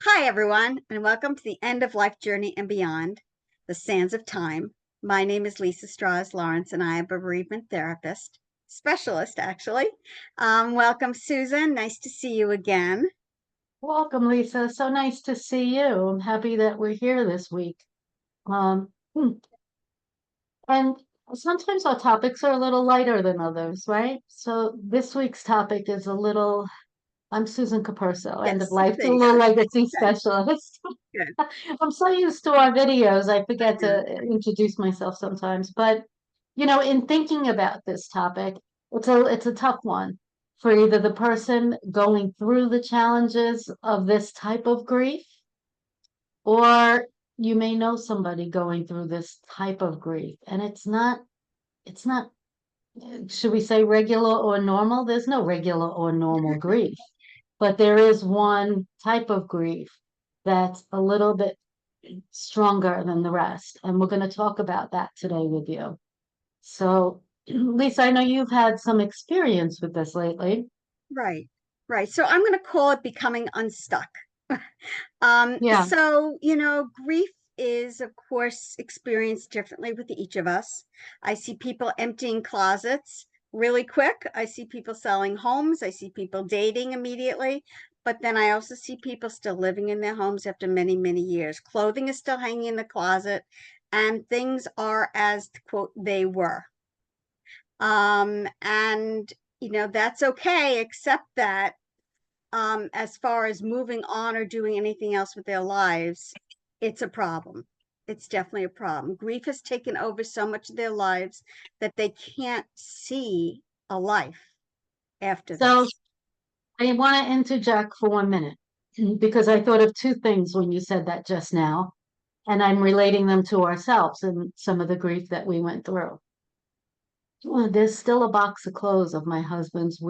Hi, everyone, and welcome to the End of Life Journey and Beyond, the Sands of Time. My name is Lisa Strahs-Lorenc, and I am a bereavement therapist, specialist, actually. Welcome, Susan. Nice to see you again. Welcome, Lisa. So nice to see you. I'm happy that we're here this week. Um, hmm, and sometimes our topics are a little lighter than others, right? So this week's topic is I'm Susan Capurso, End of Yes, Life there you Doula go. Legacy Good, Specialist. good. I'm so used to our videos, I I forget know. to introduce myself sometimes. But in thinking about this topic, it's a tough one for either the person going through the challenges of this type of grief, or you may know somebody going through this type of grief, and it's not, should we say regular or normal? There's no regular or normal grief, but there is one type of grief that's a little bit stronger than the rest. And we're going to talk about that today with you. So, Lisa, I know you've had some experience with this lately. Right, right. So I'm going to call it becoming unstuck. Yeah. Grief is, of course, experienced differently with each of us. I see people emptying closets really quick. I see people selling homes. I see people dating immediately. But then I also see people still living in their homes after many, many years. Clothing is still hanging in the closet, and things are as, quote, they were. That's okay, except that as far as moving on or doing anything else with their lives, it's a problem. It's definitely a problem. Grief has taken over so much of their lives that they can't see a life after So this. I want to interject for 1 minute because I thought of two things when you said that just now, and I'm relating them to ourselves and some of the grief that we went through. Well, there's still a box of clothes of my husband's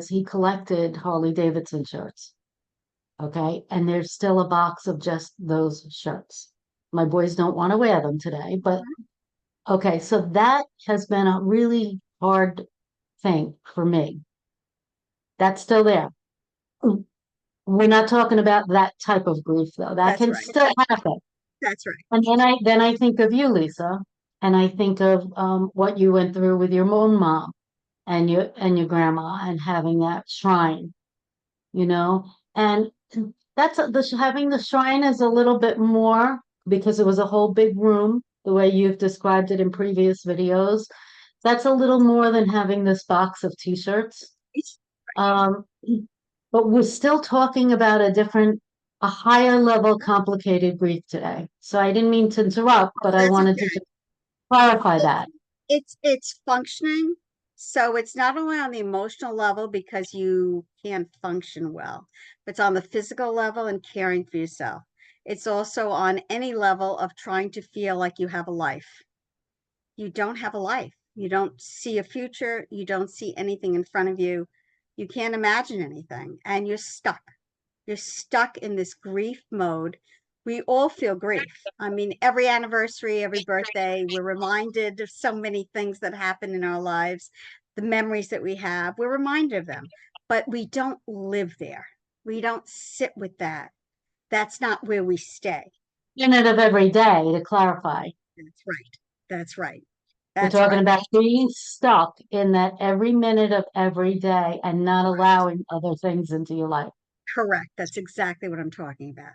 he collected Harley Davidson shirts. Okay. And there's still a box of just those shirts. My boys don't want to wear them today, but okay. So that has been a really hard thing for me. That's still there. We're not talking about that type of grief though. That That's can right. still happen. That's right. And then I think of you, Lisa, and I think of what you went through with your own mom and your grandma and having that shrine, you know, and having the shrine is a little bit more because it was a whole big room, the way you've described it in previous videos. That's a little more than having this box of t-shirts. Um, but we're still talking about a higher level complicated grief today. So I didn't mean to interrupt, but I That's wanted to okay. just clarify that. It's functioning. So it's not only on the emotional level because you can't function well, but it's on the physical level and caring for yourself. It's also on any level of trying to feel like you have a life. You don't have a life. You don't see a future. You don't see anything in front of you. You can't imagine anything, and you're stuck. You're stuck in this grief mode. We all feel grief. I mean, every anniversary, every birthday, we're reminded of so many things that happen in our lives, the memories that we have, we're reminded of them, but we don't live there. We don't sit with that. That's not where we stay. Minute of every day, to clarify. That's right. That's right. We're That's talking right. about being stuck in that every minute of every day and not Right. allowing other things into your life. Correct. That's exactly what I'm talking about.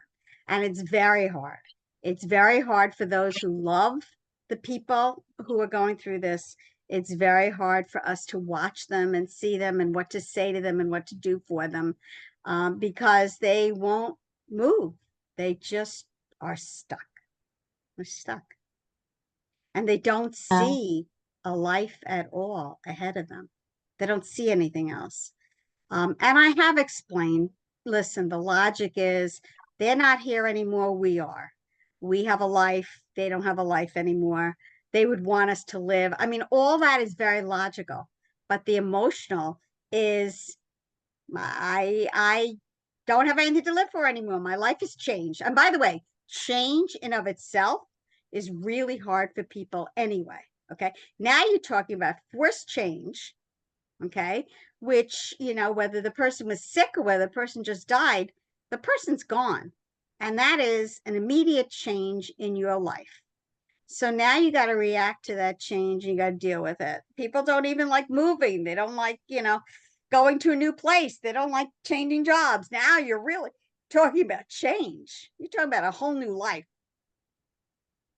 And it's very hard. It's very hard for those who love the people who are going through this. It's very hard for us to watch them and see them and what to say to them and what to do for them because they won't move. They just are stuck. They're stuck. And they don't Uh, see a life at all ahead of them. They don't see anything else. And I have explained, listen, the logic is they're not here anymore. We are. We have a life. They don't have a life anymore. They would want us to live. I mean, all that is very logical, but the emotional is I don't have anything to live for anymore. My life has changed. And by the way, change in of itself is really hard for people anyway. Okay. Now you're talking about forced change, okay, which, whether the person was sick or whether the person just died, the person's gone. And that is an immediate change in your life. So now you got to react to that change and you got to deal with it. People don't even like moving. They don't like, going to a new place. They don't like changing jobs. Now you're really talking about change. You're talking about a whole new life.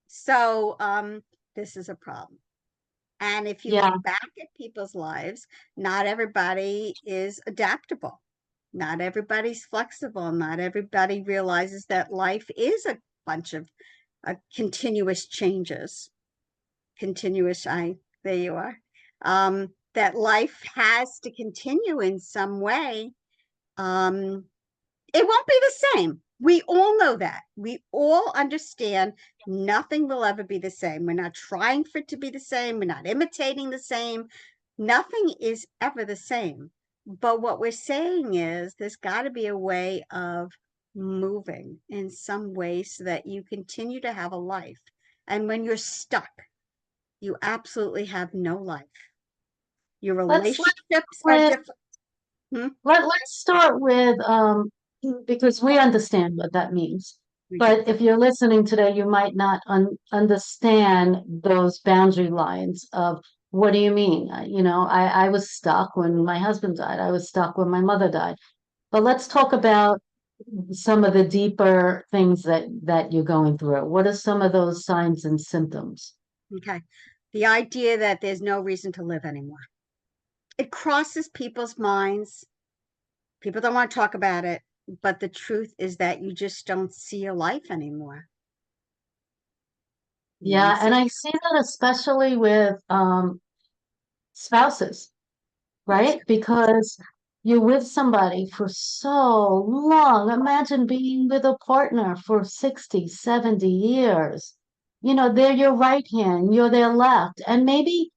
So this is a problem. And if you Yeah. look back at people's lives, not everybody is adaptable. Not everybody's flexible. Not everybody realizes that life is a bunch of continuous changes. There you are. That life has to continue in some way. Um, it won't be the same. We all know that. We all understand nothing will ever be the same. We're not trying for it to be the same. We're not imitating the same. Nothing is ever the same. But what we're saying is there's got to be a way of moving in some way so that you continue to have a life. And when you're stuck, you absolutely have no life. Your Let's relationships are with different. Hmm? let's start with because we understand what that means. We do. But if you're listening today, you might not understand those boundary lines of what do you mean? I was stuck when my husband died. I was stuck when my mother died. But let's talk about some of the deeper things that you're going through. What are some of those signs and symptoms? Okay. The idea that there's no reason to live anymore. It crosses people's minds. People don't want to talk about it, but the truth is that you just don't see a life anymore. You don't Yeah, see and it. I see that especially with spouses, Yes. right? Because you're with somebody for so long. Imagine being with a partner for 60, 70 years. They're your right hand, you're their left. And maybe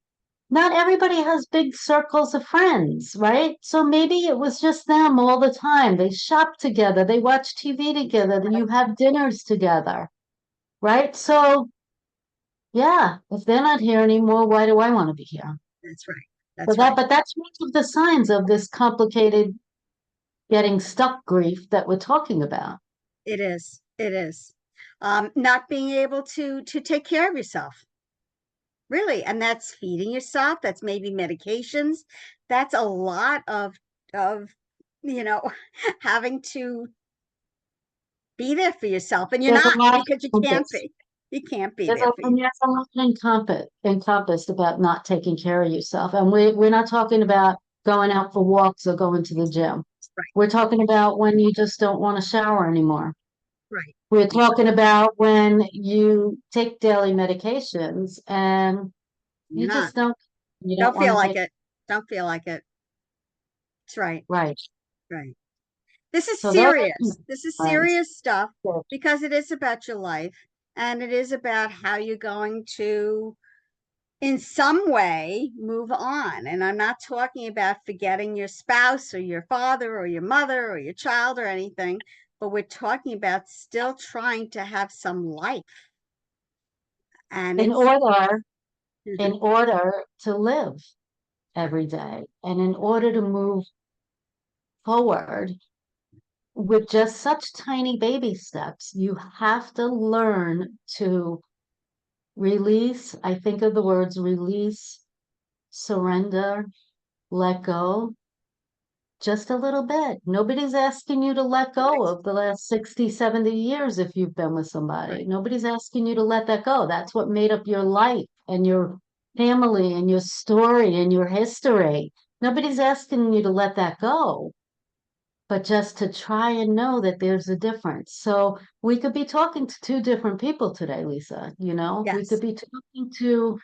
not everybody has big circles of friends, right? So maybe it was just them all the time. They shop together, they watch TV together, then you have dinners together, right? So, yeah, if they're not here anymore, why do I want to be here? That's right. But That's that, right. but that's one of the signs of this complicated getting stuck grief that we're talking about. It is. It is. Not being able to take care of yourself, really, and that's feeding yourself. That's maybe medications. That's a lot of you know having to be there for yourself, and you're There's a not lot because you can't encompassed. be. You can't be there for you. There's a lot encompassed about not taking care of yourself. And we're not talking about going out for walks or going to the gym. Right. We're talking about when you just don't want to shower anymore. Right. We're talking about when you take daily medications and You're you not. just you don't Don't want feel to like take, it. Don't feel like it. That's right. right. Right. This is So those are serious. This is signs. serious stuff because it is about your life and it is about how you're going to, in some way, move on. And I'm not talking about forgetting your spouse or your father or your mother or your child or anything, but we're talking about still trying to have some life. And In it's, order, in Mhm. order to live every day and in order to move forward with just such tiny baby steps, you have to learn to release. I think of the words release, surrender, let go, just a little bit. Nobody's asking you to let go Right. of the last 60, 70 years if you've been with somebody. Right. Nobody's asking you to let that go. That's what made up your life and your family and your story and your history. Nobody's asking you to let that go, but just to try and know that there's a difference. So we could be talking to two different people today, Lisa. We could Yes. be talking to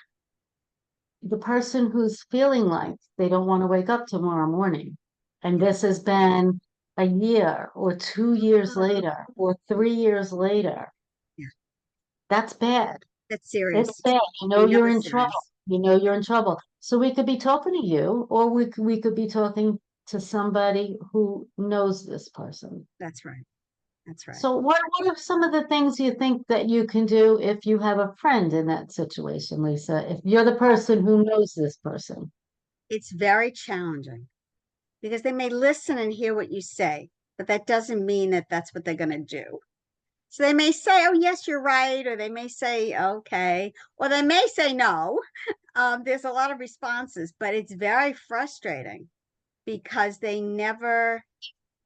the person who's feeling like they don't want to wake up tomorrow morning. And Yeah. this has been a year or 2 years later or 3 years later. Yeah. That's bad. That's It's serious. bad. We know You're it's in trouble. serious. You're in trouble. So we could be talking to you, or we could be talking to somebody who knows this person. That's right. That's right. So what are some of the things you think that you can do if you have a friend in that situation, Lisa? If you're the person who knows this person? It's very challenging because they may listen and hear what you say, but that doesn't mean that that's what they're going to do. So they may say, oh, yes, you're right. Or they may say, okay. Or they may say no. There's a lot of responses, but it's very frustrating because they never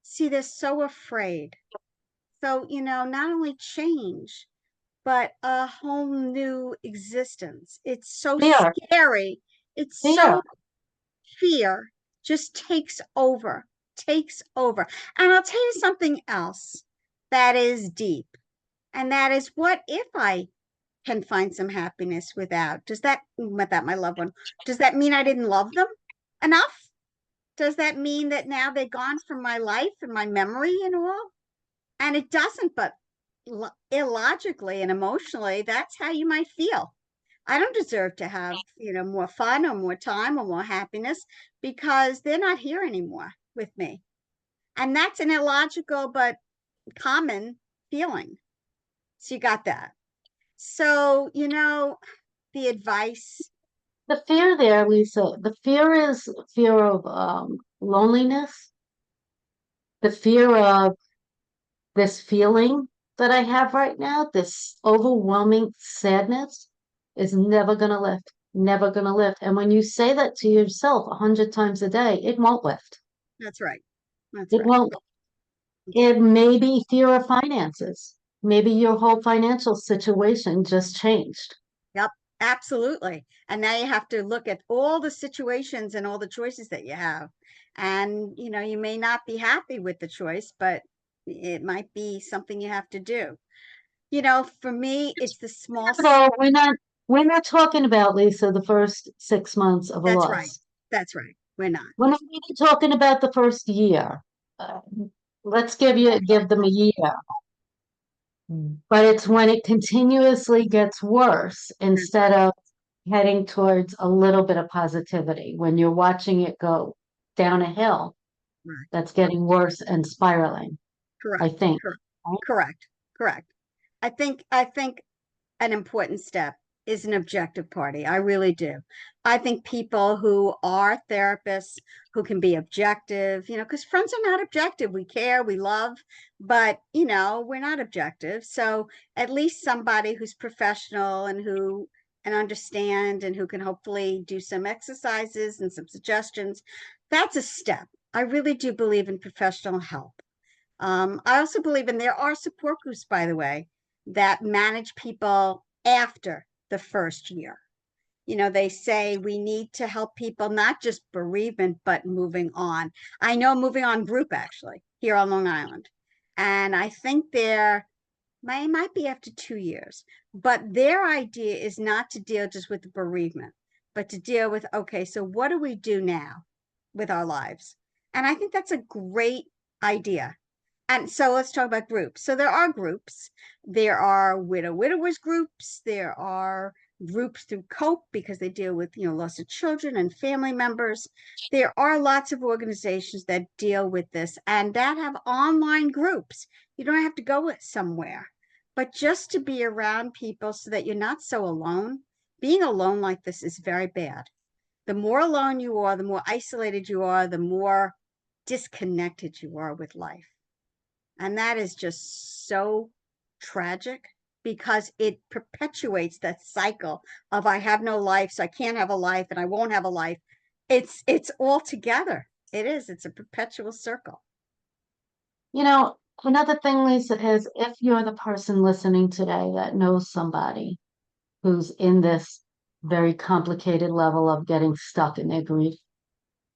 see, they're so afraid. So, not only change, but a whole new existence. It's so Fear, scary. It's so fear. fear just takes over. And I'll tell you something else that is deep. And that is, what if I can find some happiness without my loved one, does that mean I didn't love them enough? Does that mean that now they're gone from my life and my memory and all? And it doesn't, but illogically and emotionally, that's how you might feel. I don't deserve to have, more fun or more time or more happiness because they're not here anymore with me. And that's an illogical but common feeling. So you got that. So, the advice, The fear there, Lisa, the fear is fear of loneliness, the fear of this feeling that I have right now, this overwhelming sadness is never going to lift, never going to lift. And when you say that to yourself 100 times a day, it won't lift. that's right. That's It right. won't. It may be fear of finances. Maybe your whole financial situation just changed. Yep, absolutely. And now you have to look at all the situations and all the choices that you have. And, you may not be happy with the choice, but it might be something you have to do. For me, it's the small, So we're not talking about, Lisa, the first 6 months of a that's right. loss. That's right. We're not. We're not even talking about the first year. Uh, let's give them a year. But it's when it continuously gets worse That's instead of heading towards a little bit of positivity. When you're watching it go down a hill right. that's getting worse and spiraling, I Correct. think. Correct. Right? Correct. Correct. I think an important step is an objective party. I really do. I think people who are therapists who can be objective, because friends are not objective. We care, we love, but, we're not objective. So at least somebody who's professional and who and understand and who can hopefully do some exercises and some suggestions, that's a step. I really do believe in professional help. I also believe in there are support groups, by the way, that manage people after the first year. They say we need to help people, not just bereavement, but moving on. I know moving on group actually here on Long Island. And I think there might be after 2 years, but their idea is not to deal just with the bereavement, but to deal with, okay, so what do we do now with our lives? And I think that's a great idea. And so let's talk about groups. So there are groups. There are widowers groups. There are groups through COPE because they deal with, loss of children and family members. There are lots of organizations that deal with this and that have online groups. You don't have to go somewhere, but just to be around people so that you're not so alone. Being alone like this is very bad. The more alone you are, the more isolated you are, the more disconnected you are with life. And that is just so tragic because it perpetuates that cycle of I have no life, so I can't have a life and I won't have a life. It's all together. It is. It's a perpetual circle. Another thing, Lisa, is if you're the person listening today that knows somebody who's in this very complicated level of getting stuck in their grief,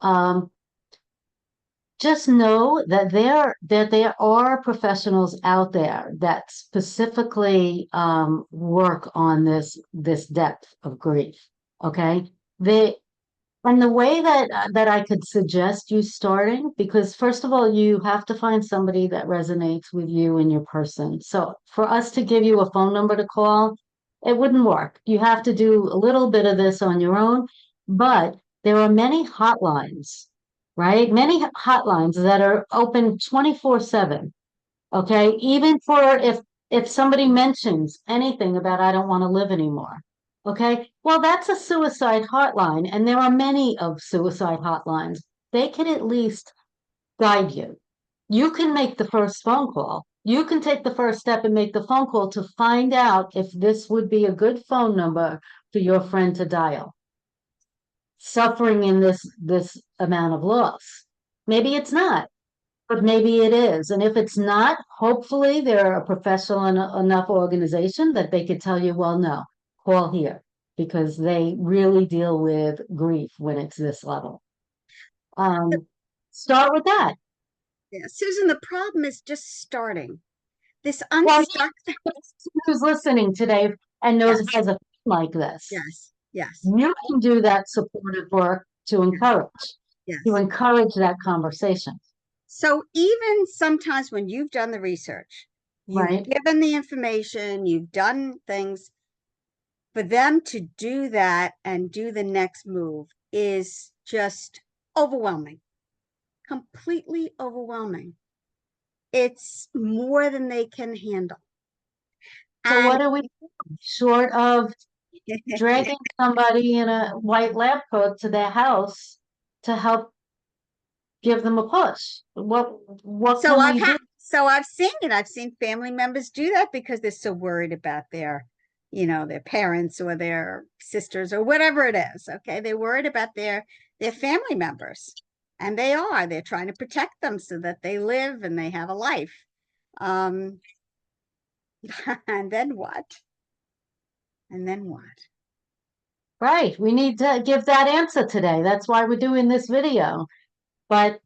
um, just know that there are professionals out there that specifically work on this depth of grief. Okay, they and the way that I could suggest you starting, because first of all, you have to find somebody that resonates with you and your person. So for us to give you a phone number to call, it wouldn't work. You have to do a little bit of this on your own, but there are many hotlines, right? Many hotlines that are open 24/7. Okay, even for if somebody mentions anything about I don't want to live anymore. Okay, well, that's a suicide hotline, and there are many of suicide hotlines. They can at least guide you. You can make the first phone call, You can take the first step and make the phone call to find out if this would be a good phone number for your friend to dial, suffering in this amount of loss. Maybe it's not, but maybe it is. And if it's not, hopefully they're a professional enough organization that they could tell you, well, no, call here, because they really deal with grief when it's this level. Start with that. Yeah, Susan, the problem is just starting. This Well, unstuck. who's listening today and knows Yes, has a thing like this, yes, yes, you can do that supportive work yes, yes. that conversation, So even sometimes when you've done the research, you've right? given the information, you've done things, for them to do that and do the next move is just overwhelming, completely overwhelming. It's more than they can handle. So And what are we short of dragging somebody in a white lab coat to their house to help give them a push? What so can I've we had do? so I've seen it. I've seen family members do that because they're so worried about their parents or their sisters or whatever it is. Okay. They're worried about their family members. And they're trying to protect them so that they live and they have a life. Um, and then what? And then what? Right, we need to give that answer today. That's why we're doing this video. But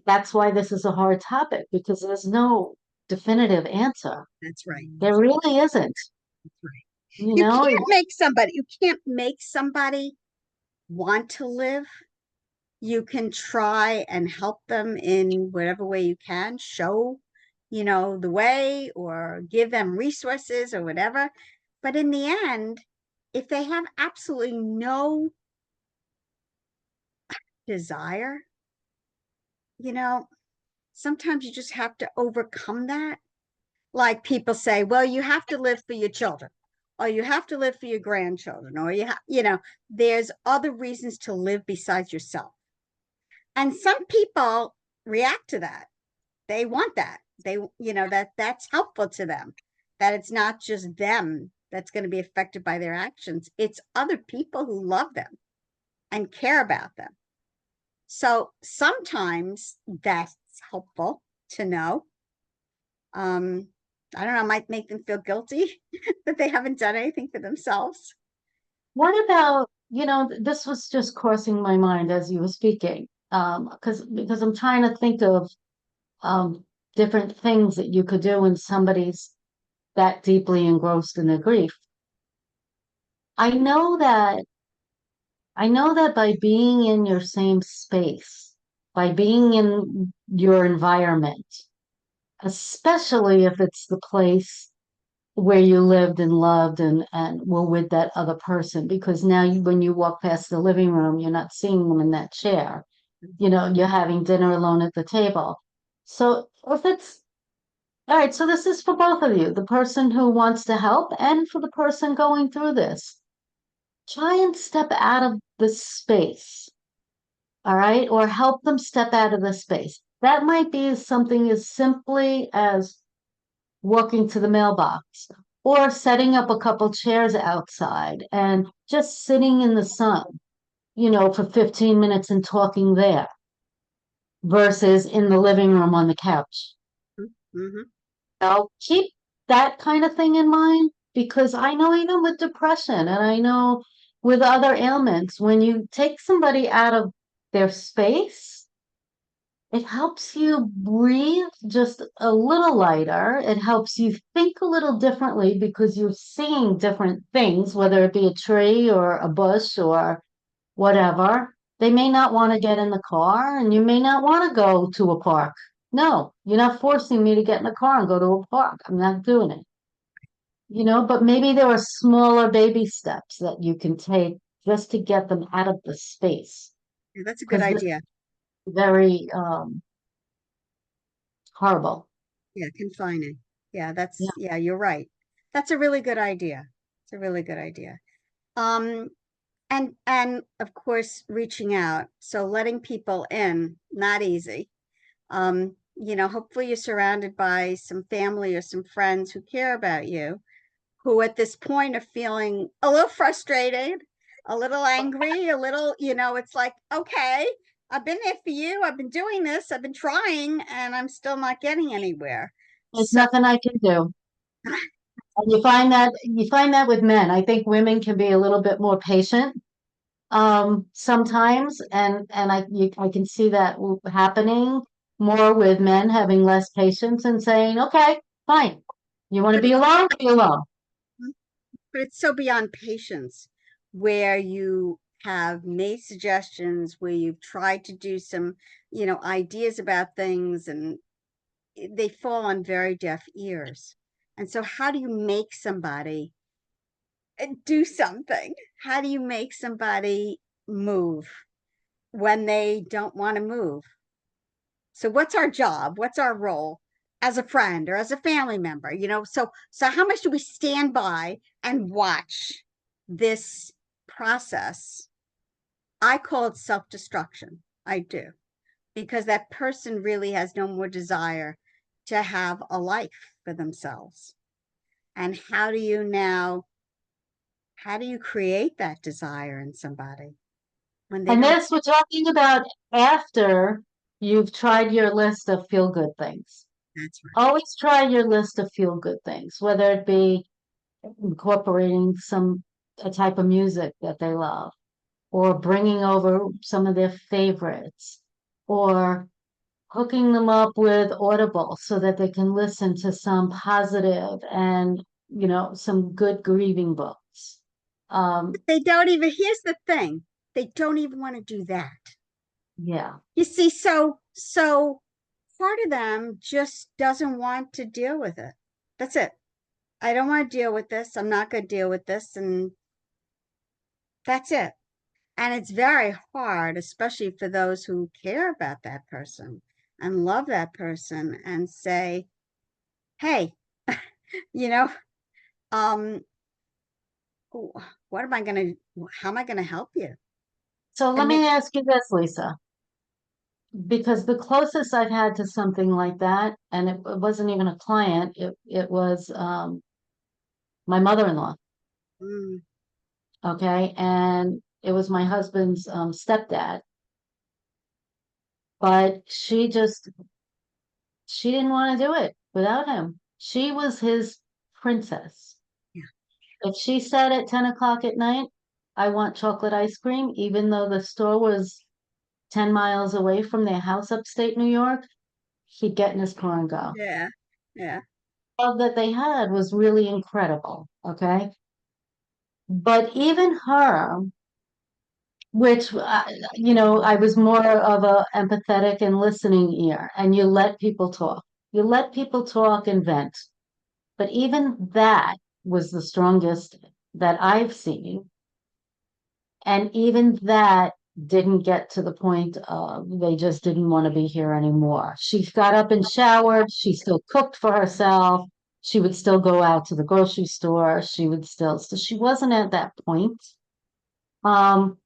that's why this is a hard topic, because there's no definitive answer. That's right. There really isn't. That's right. You You know, can't make somebody want to live. You can try and help them in whatever way you can, show, the way or give them resources or whatever. But in the end, if they have absolutely no desire, you know, sometimes you just have to overcome that. Like people say, well, you have to live for your children, or you have to live for your grandchildren, or there's other reasons to live besides yourself. And some people react to that. They want that. That's helpful to them, that it's not just them that's going to be affected by their actions. It's other people who love them and care about them. So sometimes that's helpful to know. Um, I don't know, it might make them feel guilty that they haven't done anything for themselves. what about, this was just crossing my mind as you were speaking, because I'm trying to think of um, different things that you could do when somebody's that deeply engrossed in their grief. I know that I know that by being in your same space, by being in your environment, especially if it's the place where you lived and loved and were with that other person, because now when you walk past the living room, you're not seeing them in that chair. You're having dinner alone at the table. So if it's all right, so this is for both of you, the person who wants to help and for the person going through this. Try and step out of the space, all right, or help them step out of the space. That might be something as simply as walking to the mailbox or setting up a couple chairs outside and just sitting in the sun, for 15 minutes and talking there versus in the living room on the couch. Mm-hmm. I'll keep that kind of thing in mind, because I know even with depression and I know with other ailments, when you take somebody out of their space, it helps you breathe just a little lighter. It helps you think a little differently because you're seeing different things, whether it be a tree or a bush or whatever. They may not want to get in the car and you may not want to go to a park. No, you're not forcing me to get in the car and go to a park. I'm not doing it. But maybe there are smaller baby steps that you can take just to get them out of the space. Yeah, that's a good Because this idea. is very horrible. Yeah, confining. Yeah, Yeah. you're right. That's a really good idea. It's a really good idea. Um, and of course, reaching out. So letting people in, not easy. hopefully you're surrounded by some family or some friends who care about you, who at this point are feeling a little frustrated, a little angry, a little, it's like, okay, I've been there for you. I've been doing this. I've been trying and I'm still not getting anywhere. There's So nothing I can do. And you find that with men. I think women can be a little bit more patient sometimes, and I can see that happening more with men having less patience and saying, okay, fine. You want to but be alone? Be alone. it's so beyond patience where you have made suggestions, where you've tried to do some, ideas about things and they fall on very deaf ears. And so how do you make somebody do something? How do you make somebody move when they don't want to move? So what's our job? What's our role as a friend or as a family member? So how much do we stand by and watch this process? I call it self-destruction. I do, because that person really has no more desire to have a life for themselves. And how do you create that desire in somebody when they And don't? this we're talking about after you've tried your list of feel good things. That's right. Always try your list of feel good things, whether it be incorporating a type of music that they love, or bringing over some of their favorites, or hooking them up with Audible so that they can listen to some positive and, some good grieving books. Um, They don't even, here's the thing, they don't even want to do that. yeah. You see, so part of them just doesn't want to deal with it. That's it. I don't want to deal with this. I'm not going to deal with this. And that's it. And it's very hard, especially for those who care about that person and love that person and say, hey, you know, um, what am I going to, how am I going to help you? So let And me ask you this, Lisa, because the closest I've had to something like that, and it wasn't even a client, it was my mother-in-law. mm, Okay. And it was my husband's stepdad, but she didn't want to do it without him. She was his princess. yeah, If she said at 10 o'clock at night, I want chocolate ice cream, even though the store was 10 miles away from their house upstate New York, he'd get in his car and go. yeah, yeah. Love that they had was really incredible. Okay. But even her, which, I was more of a empathetic and listening ear, and you let people talk. You let people talk and vent. But even that was the strongest that I've seen. And even that didn't get to the point of they just didn't want to be here anymore. She got up and showered. She still cooked for herself. She would still go out to the grocery store. So she wasn't at that point. Um,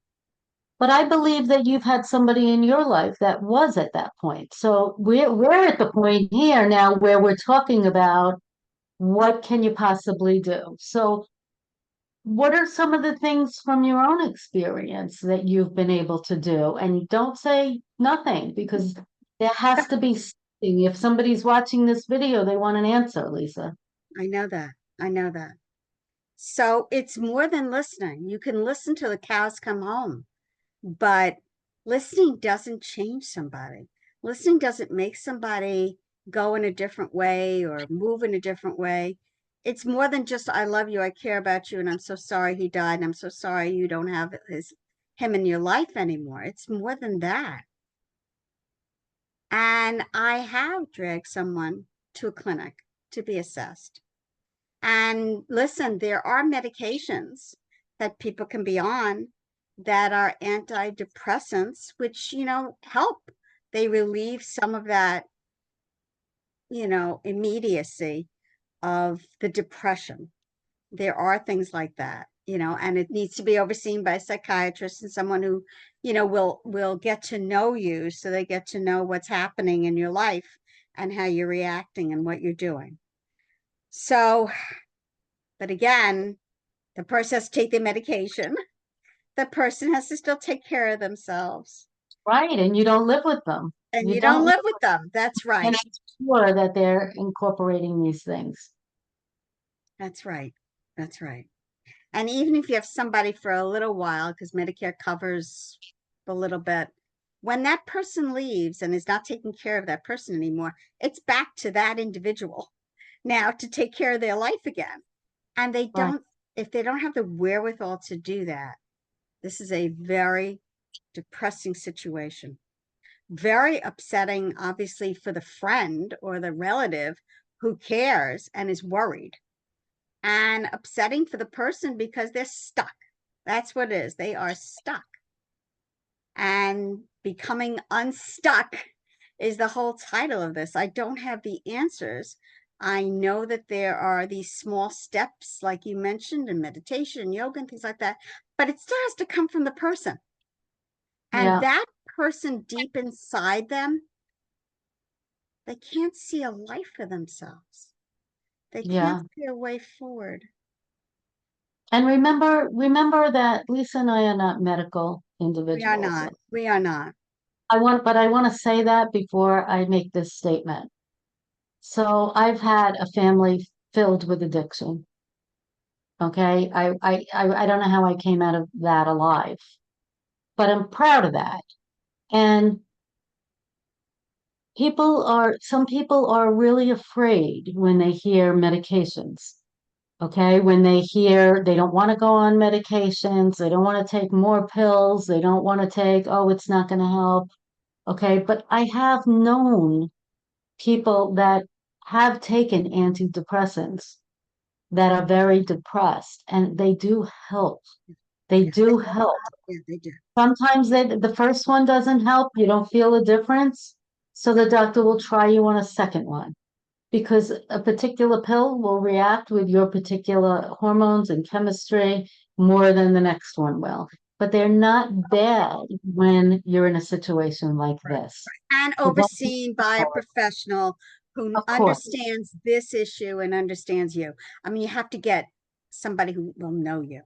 but I believe that you've had somebody in your life that was at that point. So we're at the point here now where we're talking about what can you possibly do. So what are some of the things from your own experience that you've been able to do? And don't say nothing because there has to be something. If somebody's watching this video, they want an answer, Lisa. I know that. I know that. So it's more than listening. You can listen till the cows come home, but listening doesn't change somebody. Listening doesn't make somebody go in a different way or move in a different way. It's more than just, I love you, I care about you, and I'm so sorry he died, and I'm so sorry you don't have him in your life anymore. It's more than that. And I have dragged someone to a clinic to be assessed. And listen, there are medications that people can be on that are antidepressants, which, help. They relieve some of that, immediacy of the depression. There are things like that, and it needs to be overseen by a psychiatrist and someone who, will get to know you so they get to know what's happening in your life and how you're reacting and what you're doing. So, but again, the person has to take their medication. The person has to still take care of themselves. Right. And you don't live with them. And You you don't don't live with them. That's and right. I'm sure that they're incorporating these things. That's right. That's right. And even if you have somebody for a little while, because Medicare covers a little bit, when that person leaves and is not taking care of that person anymore, it's back to that individual now to take care of their life again. And they Right. don't, if they don't have the wherewithal to do that, this is a very depressing situation. Very upsetting, obviously, for the friend or the relative who cares and is worried, and upsetting for the person because they're stuck. That's what it is. They are stuck. And becoming unstuck is the whole title of this. I don't have the answers. I know that there are these small steps, like you mentioned, in meditation and yoga and things like that, but it still has to come from the person. And Yeah. that person deep inside them, they can't see a life for themselves. They can't Yeah. see a way forward. And remember that Lisa and I are not medical We are individuals. not. We are not. But I want to say that before I make this statement. So I've had a family filled with addiction. Okay. I don't know how I came out of that alive, but I'm proud of that. And some people are really afraid when they hear medications. Okay. When they hear they don't want to go on medications, they don't want to take more pills, they don't want to take, oh, it's not going to help. Okay. But I have known people that have taken antidepressants that are very depressed and they do help. They Yes, they, do help. yeah, they do. Sometimes the first one doesn't help, you don't feel a difference. So the doctor will try you on a second one because a particular pill will react with your particular hormones and chemistry more than the next one will. But they're not bad when you're in a situation like Right. this. And So don't be overseen by a fooled. professional who Of course. understands this issue and understands you. I mean, you have to get somebody who will know you.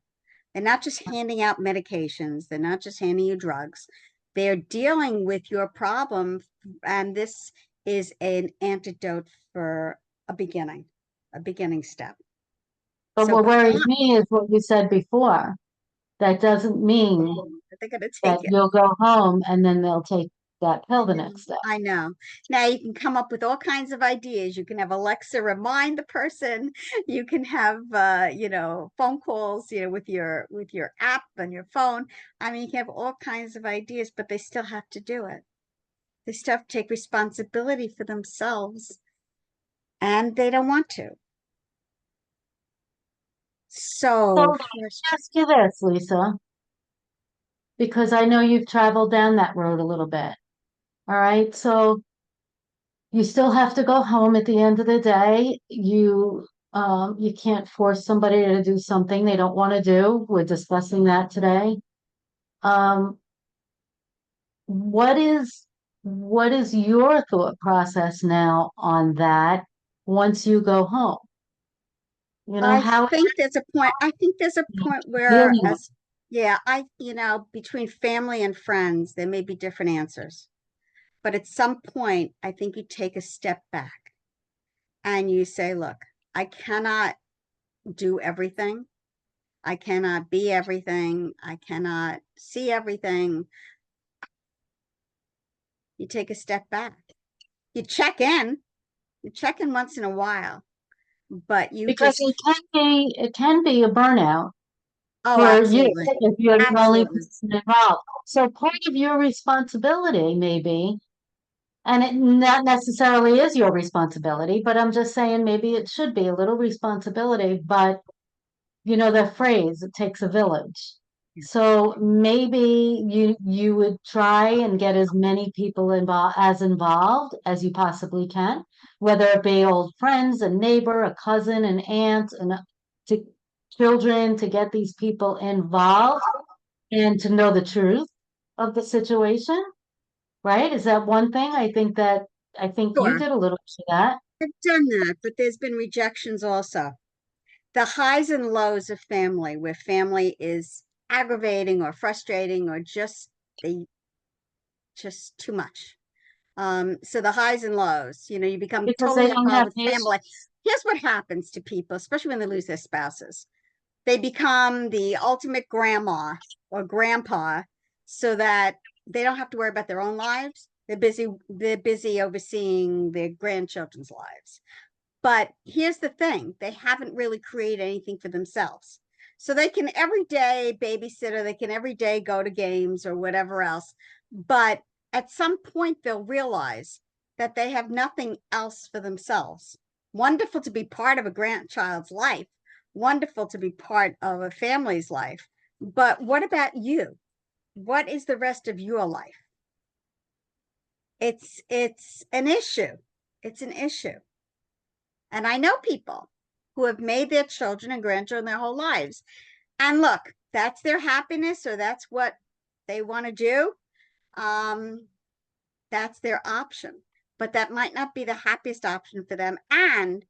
They're not just handing out medications, they're not just handing you drugs. They're dealing with your problem, and this is an antidote for a beginning step. But So what good worries luck. me is what you said before. That doesn't mean They're going to that take it. you'll go home and then they'll take that pill the next day. I know. Now you can come up with all kinds of ideas. You can have Alexa remind the person. You can have phone calls, with your app on your phone. I mean, you can have all kinds of ideas, but they still have to do it. They still have to take responsibility for themselves, and they don't want to. So So let me ask you this, Lisa, because I know you've traveled down that road a little bit. All right. So you still have to go home at the end of the day. You can't force somebody to do something they don't want to do. We're discussing that today. Um, what is what is your thought process now on that once you go home? You know, I how think there's a point. I think there's a are point you where, dealing with as yeah, between family and friends, there may be different answers. But at some point, I think you take a step back and you say, look, I cannot do everything. I cannot be everything. I cannot see everything. You take a step back. You check in. You check in once in a while, but you because just, it can be a burnout oh, for you absolutely. if you're the only Absolutely. person involved. So part of your responsibility maybe, and it not necessarily is your responsibility, but I'm just saying maybe it should be a little responsibility, but you know the phrase, it takes a village. So maybe you would try and get as many people involved as you possibly can, whether it be old friends, a neighbor, a cousin, an aunt, and to children, to get these people involved and to know the truth of the situation, right? Is that one thing? I think that I think you Sure, did a little of that. I've done that, but there's been rejections also. The highs and lows of family, where family is aggravating or frustrating or they just too much. So the highs and lows, you become Because they totally don't involved have with family. patience. Here's what happens to people, especially when they lose their spouses. They become the ultimate grandma or grandpa so that they don't have to worry about their own lives. They're busy overseeing their grandchildren's lives. But here's the thing, they haven't really created anything for themselves. So they can every day babysit or they can every day go to games or whatever else. But at some point, they'll realize that they have nothing else for themselves. Wonderful to be part of a grandchild's life, wonderful to be part of a family's life. But what about you? What is the rest of your life? It's an issue. It's an issue. And I know people who have made their children and grandchildren their whole lives. And look, that's their happiness or that's what they want to do. Um, that's their option. But that might not be the happiest option for them. And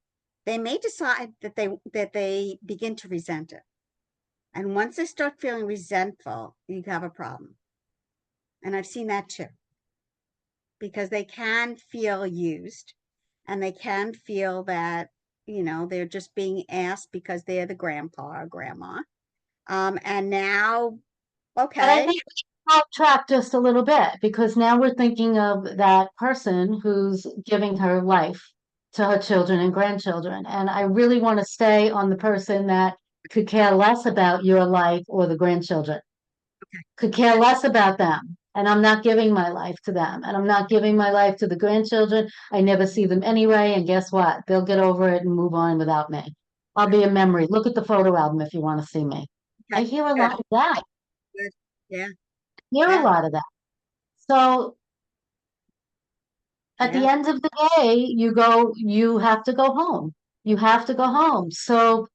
they may decide that they begin to resent it. And once they start feeling resentful, you have a problem. And I've seen that too. Because they can feel used and they can feel that they're just being asked because they're the grandpa or grandma, and now, But I okay, think we off track just a little bit because now we're thinking of that person who's giving her life to her children and grandchildren. And I really want to stay on the person that could care less about your life or the grandchildren, could care less about them. And I'm not giving my life to them. And I'm not giving my life to the grandchildren. I never see them anyway. And guess what? They'll get over it and move on without me. I'll good, be a memory. Look at the photo album if you want to see me. I okay, hear a good, lot of that. good, yeah, Hear a yeah, lot of that. So at the yeah, end of the day, you have to go home. You have to go home. So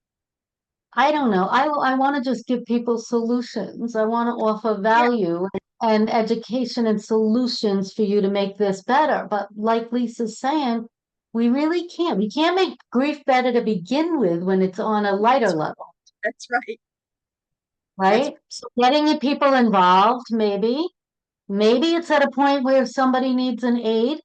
I don't know. I want to just give people solutions. I want to offer yeah, value and education and solutions for you to make this better. But like Lisa's saying, we really can't. We can't make grief better to begin with when it's on a lighter level, that's right, that's right? So getting the people involved, maybe it's at a point where somebody needs an aid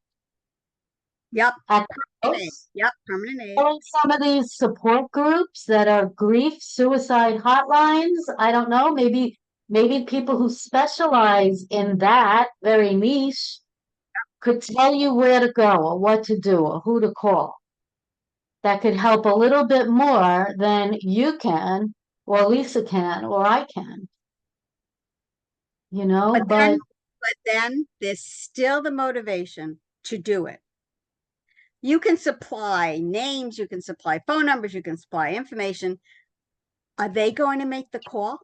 yep, at the permanent aid, house. yep, permanent aid, Calling some of these support groups that are grief suicide hotlines. I don't know, maybe people who specialize in that very niche could tell you where to go or what to do or who to call. That could help a little bit more than you can or Lisa can or I can, but then but but then there's still the motivation to do it. You can supply names, you can supply phone numbers, you can supply information. Are they going to make the call?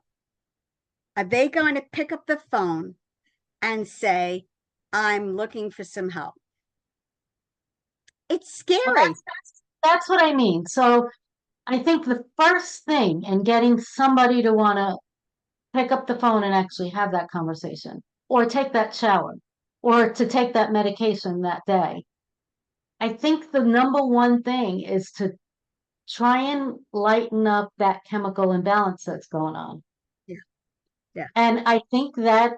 Are they going to pick up the phone and say, I'm looking for some help? It's well, scary. that's what I mean. So I think the first thing in getting somebody to want to pick up the phone and actually have that conversation or take that shower or to take that medication that day. I think the number one thing is to try and lighten up that chemical imbalance that's going on. Yeah, yeah, And I think that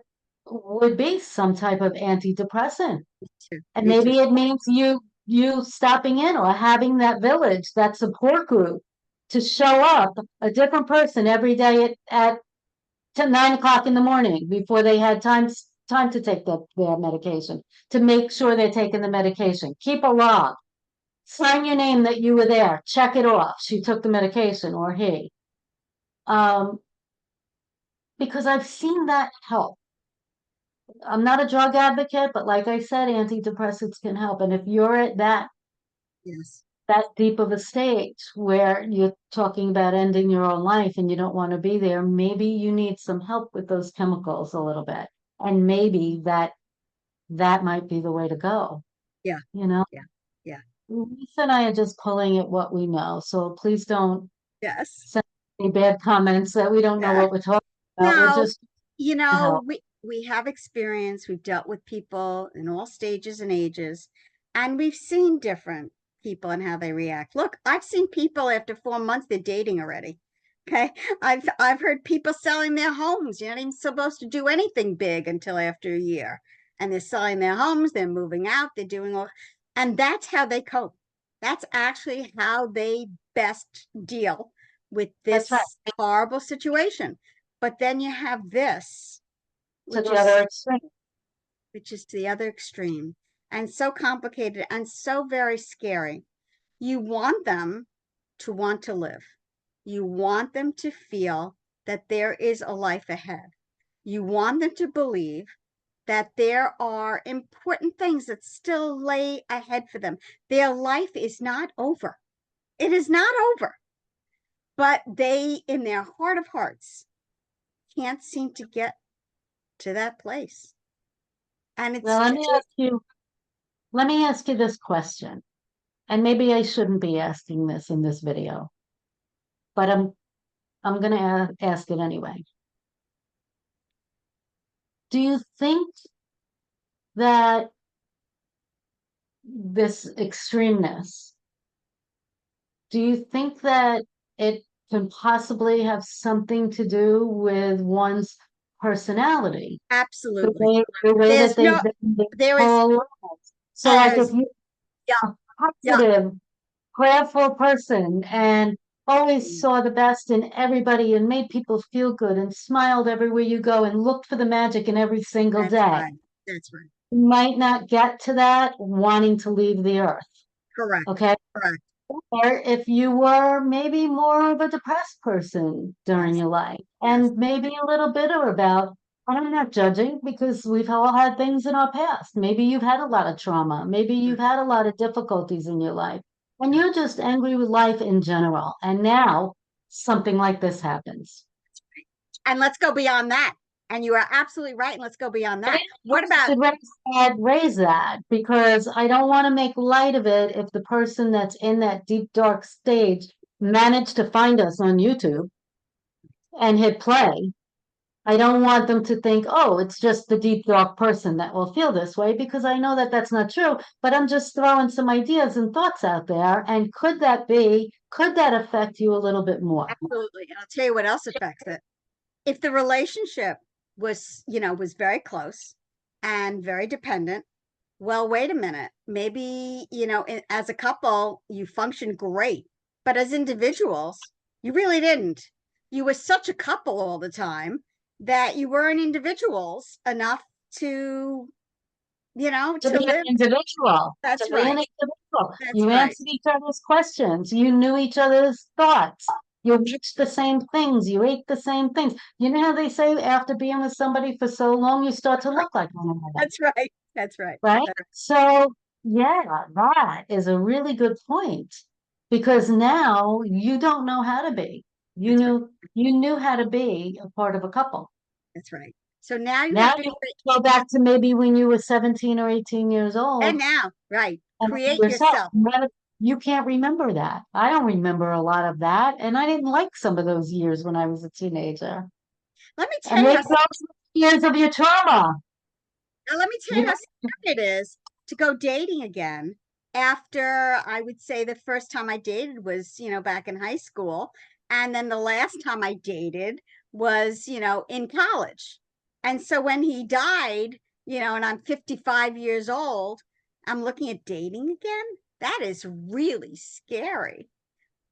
would be some type of antidepressant. me too. And Me too. maybe it means you stopping in or having that village, that support group to show up a different person every day at to 9 o'clock in the morning before they had time to take their medication to make sure they're taking the medication. Keep a log. Sign your name that you were there. Check it off. She took the medication or he. Um, because I've seen that help. I'm not a drug advocate, but like I said, antidepressants can help. And if you're at Yes. that deep of a stage where you're talking about ending your own life and you don't want to be there, maybe you need some help with those chemicals a little bit. And maybe that might be the way to go. Yeah. You know, Yeah. Yeah. Lisa and I are just pulling at what we know. So please don't Yes. send any bad comments that we don't know Yeah. what we're talking about. We're No, just to help. we have experience. We've dealt with people in all stages and ages. And we've seen different people and how they react. Look, I've seen people after 4 months, they're dating already. Okay. I've heard people selling their homes. You're not even supposed to do anything big until after a year. And they're selling their homes, they're moving out, they're doing all, and that's how they cope. That's actually how they best deal with That's right. this horrible situation. But then you have this, To which the other is extreme. the other extreme, and so complicated and so very scary. You want them to want to live. You want them to feel that there is a life ahead. You want them to believe that there are important things that still lay ahead for them. Their life is not over. It is not over. But they, in their heart of hearts, can't seem to get to that place. And Now, it's just let me ask you this question. And maybe I shouldn't be asking this in this video, but I'm going to ask it anyway. Do you think that this extremeness, do you think that it can possibly have something to do with one's personality? absolutely. The way that There's they've no, been their there is, whole lives. So like if as, you're yeah, a yeah, positive, prayerful person and always saw the best in everybody and made people feel good and smiled everywhere you go and looked for the magic in every single that's day, right. That's right. you might not get to that wanting to leave the earth. Correct. Okay. Correct. Or if you were maybe more of a depressed person during Yes. your life Yes. and maybe a little bitter about, and I'm not judging because we've all had things in our past. Maybe you've had a lot of trauma. Maybe you've had a lot of difficulties in your life and you're just angry with life in general. And now something like this happens. And let's go beyond that. And you are absolutely right. And let's go beyond that. What about, Should raise that because I don't want to make light of it if the person that's in that deep dark stage managed to find us on YouTube and hit play. I don't want them to think, oh, it's just the deep dark person that will feel this way because I know that that's not true. But I'm just throwing some ideas and thoughts out there. And could that affect you a little bit more? absolutely. And I'll tell you what else affects it. If the relationship was very close and very dependent, well, wait a minute. Maybe, as a couple, you functioned great, but as individuals, you really didn't. You were such a couple all the time that you weren't individuals enough to, To to be an live. individual, That's to be an right. individual. That's You right. answered each other's questions. You knew each other's thoughts. You watched the same things. You ate the same things. You know how they say after being with somebody for so long, you start to look like one another, That's right. That's right. right? So, yeah, that is a really good point because now you don't know how to be. That's right. You knew how to be a part of a couple. That's right. So now you Now have to you go back to maybe when you were 17 or 18 years and old now, right, and create yourself. yourself. You can't remember that. I don't remember a lot of that. And I didn't like some of those years when I was a teenager. Let me tell And you maybe how those were the years of your trauma. Now, let me tell You you know, how scary it is to go dating again after I would say the first time I dated was, back in high school. And then the last time I dated was, in college. And so when he died, and I'm 55 years old, I'm looking at dating again. That is really scary.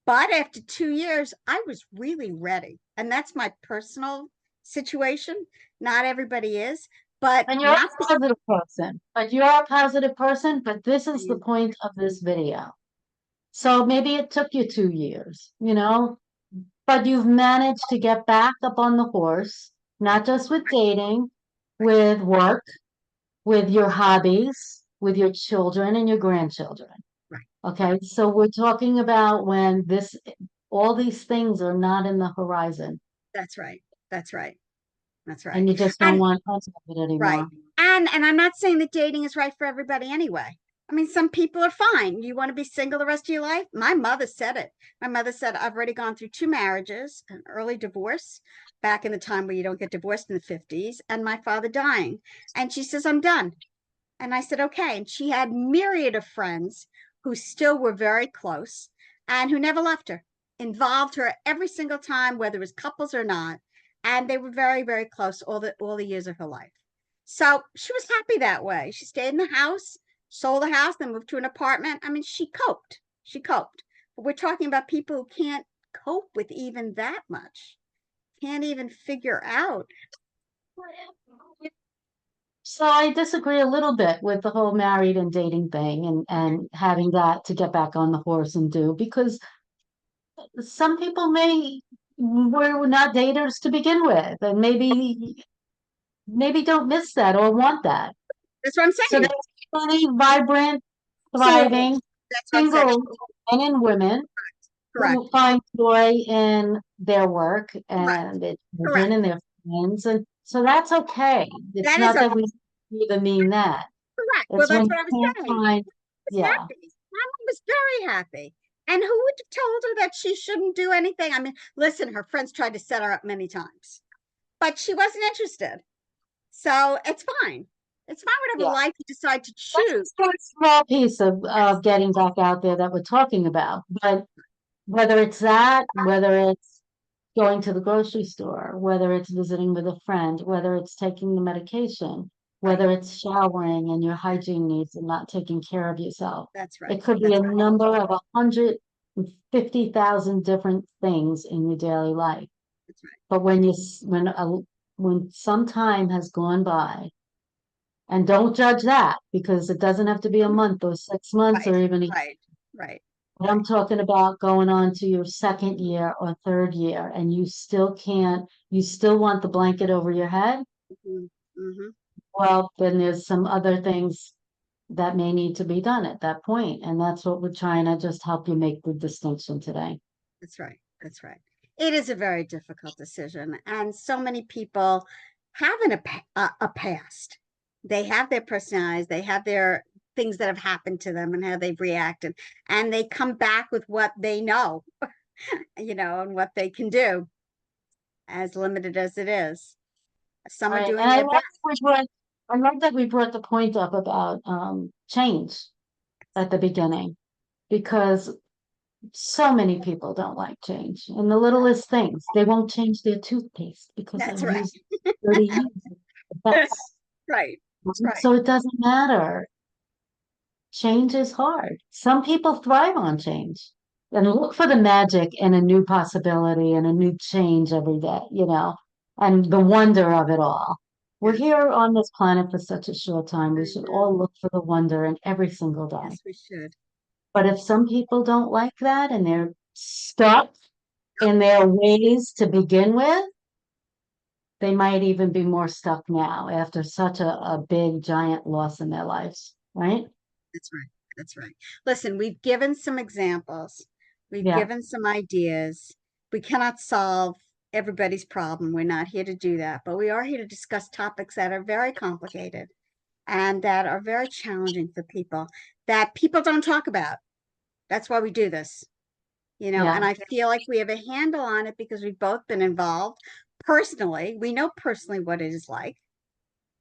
But after 2 years, I was really ready. And that's my personal situation. Not everybody is, but and you're a not positive person. But you're a positive person. But this is the the, point of this video. So maybe it took you 2 years, but you've managed to get back up on the horse, not just with dating, with work, with your hobbies, with your children and your grandchildren. right. Okay, so we're talking about when all these things are not in the horizon That's right. That's right. That's and right. you just don't And want to of it right. anymore. And I'm not saying that dating is right for everybody anyway. I mean, some people are fine. You want to be single the rest of your life? My mother said it. My mother said, I've already gone through 2 marriages, an early divorce back in the time where you don't get divorced in the 50s, and my father dying. And she says, I'm done. And I said, okay. And she had myriad of friends who still were very close and who never left her, involved her every single time, whether it was couples or not. And they were very, very close all the years of her life. So she was happy that way. She stayed in the house, sold the house, then moved to an apartment. I mean, she coped. She coped. But we're talking about people who can't cope with even that much, can't even figure out. So I disagree a little bit with the whole married and dating thing and having that to get back on the horse and do, because some people may were not daters to begin with, and maybe don't miss that or want that. That's what I'm So saying. there's plenty vibrant, Absolutely. thriving, That's what I'm saying. single men and women Correct. who find joy in their work Correct. and their children Correct. and their friends. And so that's okay. It's That is not okay. that we even mean that. Correct. Well, It's when that's you what I was can't saying. find, Was yeah. happy. Mama was very happy. And who would have told her that she shouldn't do anything? I mean, listen, her friends tried to set her up many times, but she wasn't interested. So it's fine. It's fine, whatever Yeah. life you decide to That's choose. just a small piece Yes. of getting back out there that we're talking about. But whether it's that, whether it's going to the grocery store, whether it's visiting with a friend, whether it's taking the medication, Right. whether it's showering and your hygiene needs and not taking care of yourself. That's It right. could be That's a right. number of 150,000 different things in your daily life. That's right. But when some time has gone by, and don't judge that because it doesn't have to be a month or 6 months Right. or even a, Right. Right. I'm talking about going on to your second year or third year, and you still want the blanket over your head. Mm-hmm. Mm-hmm. Well, then there's some other things that may need to be done at that point, and that's what we're trying to just help you make the distinction today. That's right. That's right. It is a very difficult decision, and so many people have a past. They have their personalities, they have their things that have happened to them and how they've reacted, and they come back with what they know, and what they can do, as limited as it is. Some are Right. doing their best. I love that we brought the point up about change at the beginning because so many people don't like change. And the littlest things, they won't change their toothpaste because That's they've right. used it 30 years. That's Right. Right. so it doesn't matter. Change is hard. Some people thrive on change and look for the magic in a new possibility and a new change every day, and the wonder of it all. We're Yes. here on this planet for such a short time. We I should know. all look for the wonder in every single day. Yes, we should. But if some people don't like that and they're stuck in their ways to begin with, they might even be more stuck now after such a big, giant loss in their lives, right? That's right. That's right. Listen, we've given some examples. We've Yeah. given some ideas. We cannot solve everybody's problem. We're not here to do that, but we are here to discuss topics that are very complicated and that are very challenging for people that people don't talk about. That's why we do this, and Yeah. I feel like we have a handle on it because we've both been involved personally. We know personally what it is like.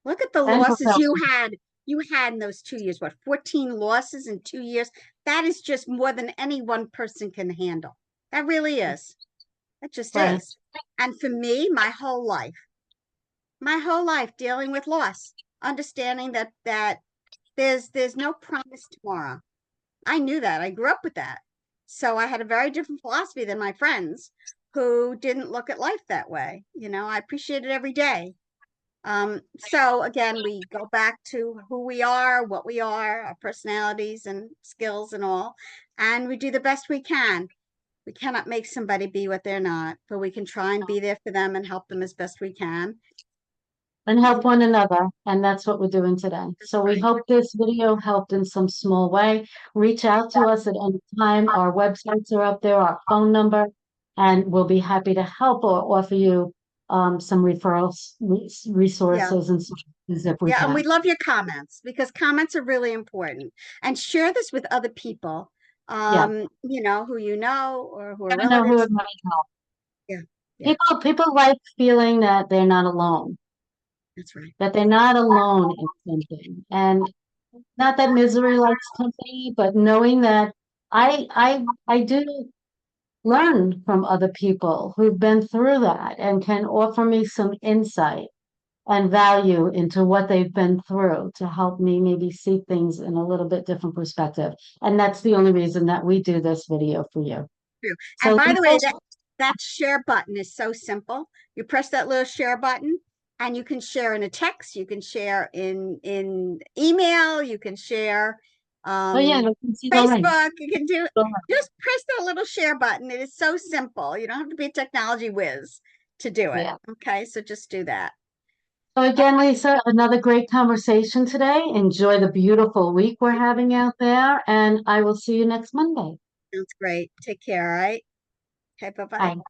Look at the And losses you professional. had. You had in those 2 years, what, 14 losses in 2 years? That is just more than any one person can handle. That really is. It just Right. is. And for me, my whole life dealing with loss, understanding that there's no promise tomorrow. I knew that. I grew up with that. So I had a very different philosophy than my friends who didn't look at life that way. I appreciate it every day. So again, we go back to who we are, what we are, our personalities and skills and all, and we do the best we can. We cannot make somebody be what they're not, but we can try and be there for them and help them as best we can. And help one another. And that's what we're doing today. That's So we right. hope this video helped in some small way. Reach out to us at any time. Our websites are up there, our phone number, and we'll be happy to help or offer you some referrals, Yeah. resources, and services if we Yeah. And we can. love your comments because comments are really important. And share this with other people, Yeah. who you know or who are Never know who relatives. it might help. Yeah. Yeah. People like feeling that they're not alone, That's right. that they're not alone in something. And not that misery likes company, but knowing that I do learn from other people who've been through that and can offer me some insight and value into what they've been through to help me maybe see things in a little bit different perspective. And that's the only reason that we do this video for you. True. And So by the leave way, those, that share button is so simple. You press that little share button and you can share in a text, you can share in email, you can share oh yeah, um I can see the link. Facebook, you can do just press that little share button. It is so simple. You don't have to be a technology whiz to do it. Yeah. Okay, so just do that. So again, Lisa, another great conversation today. Enjoy the beautiful week we're having out there, and I will see you next Monday. Sounds great. Take care, all right? Okay, bye-bye. Bye.